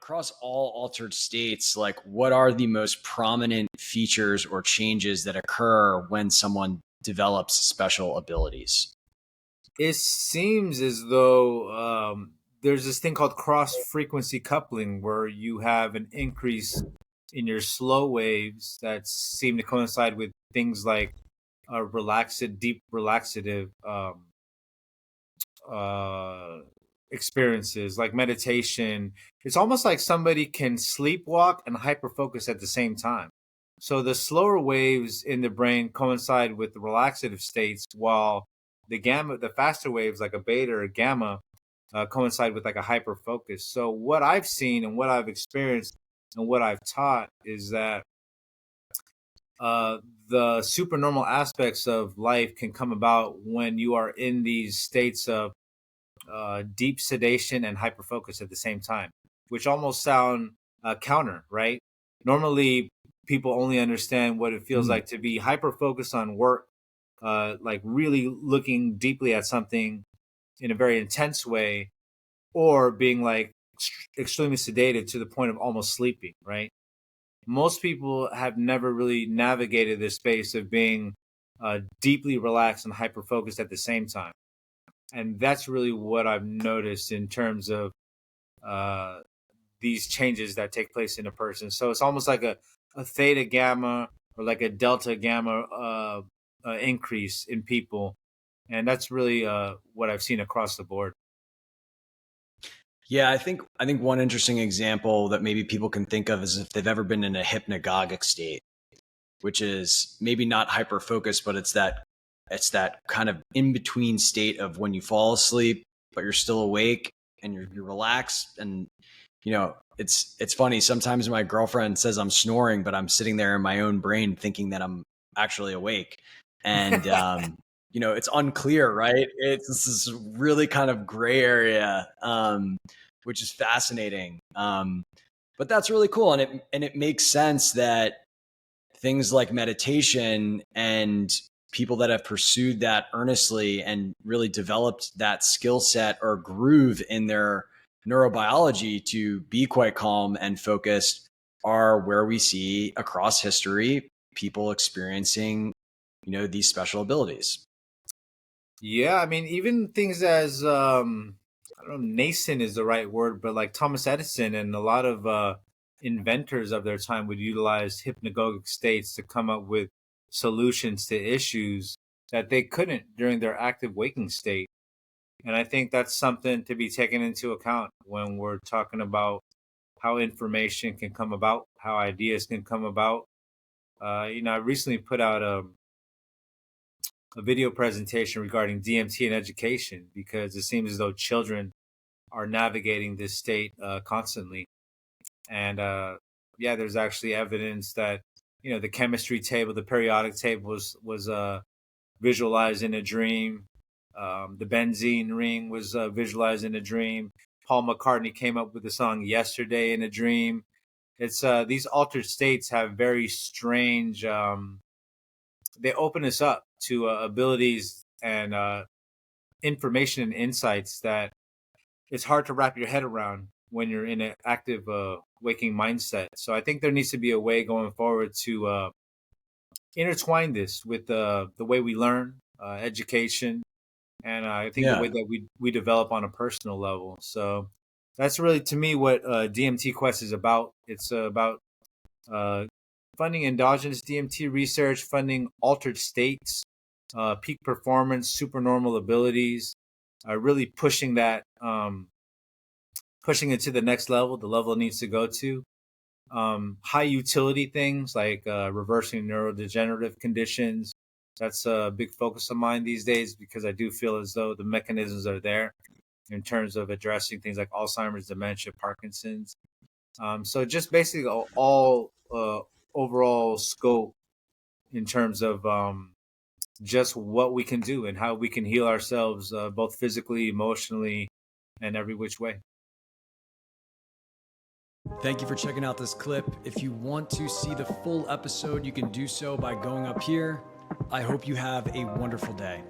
across all altered states, like what are the most prominent features or changes that occur when someone develops special abilities? It seems as though there's this thing called cross frequency coupling where you have an increase in your slow waves that seem to coincide with things like deep relaxative uh, experiences like meditation. It's almost like somebody can sleepwalk and hyperfocus at the same time. So the slower waves in the brain coincide with the relaxative states, while the faster waves like a beta or gamma, coincide with like a hyper focus. So what I've seen and what I've experienced and what I've taught is that uh, the supernormal aspects of life can come about when you are in these states of deep sedation and hyperfocus at the same time, which almost sound counter, right? Normally, people only understand what it feels Mm. like to be hyper focused on work, like really looking deeply at something in a very intense way, or being like extremely sedated to the point of almost sleeping, right? Most people have never really navigated this space of being deeply relaxed and hyper focused at the same time. And that's really what I've noticed in terms of uh, these changes that take place in a person. So it's almost like a theta gamma or like a delta gamma increase in people. And that's really what I've seen across the board. Yeah, I think one interesting example that maybe people can think of is if they've ever been in a hypnagogic state, which is maybe not hyper focused, but it's that kind of in between state of when you fall asleep, but you're still awake and you're relaxed. And it's funny. Sometimes my girlfriend says I'm snoring, but I'm sitting there in my own brain thinking that I'm actually awake. And it's unclear, right? It's this is really kind of gray area, which is fascinating. But that's really cool, and it makes sense that things like meditation and people that have pursued that earnestly and really developed that skill set or groove in their neurobiology to be quite calm and focused are where we see across history people experiencing these special abilities. Yeah, I mean, even things as I don't know, nascent is the right word, but like Thomas Edison and a lot of inventors of their time would utilize hypnagogic states to come up with solutions to issues that they couldn't during their active waking state. And I think that's something to be taken into account when we're talking about how information can come about, how ideas can come about. I recently put out a video presentation regarding DMT and education because it seems as though children are navigating this state constantly. And yeah, there's actually evidence that the chemistry table, the periodic table was visualized in a dream. The benzene ring was visualized in a dream. Paul McCartney came up with the song "Yesterday" in a dream. It's these altered states have very strange. They open us up to abilities and information and insights that it's hard to wrap your head around when you're in an active waking mindset. So I think there needs to be a way going forward to intertwine this with the way we learn, education, and I think the way Yeah. that we develop on a personal level. So that's really to me what DMT Quest is about. It's about uh, funding endogenous DMT research, funding altered states, peak performance, supernormal abilities, really pushing it to the next level, the level it needs to go to. High utility things like reversing neurodegenerative conditions. That's a big focus of mine these days because I do feel as though the mechanisms are there in terms of addressing things like Alzheimer's, dementia, Parkinson's. So just basically all overall scope in terms of just what we can do and how we can heal ourselves, both physically, emotionally, and every which way. Thank you for checking out this clip. If you want to see the full episode, you can do so by going up here. I hope you have a wonderful day.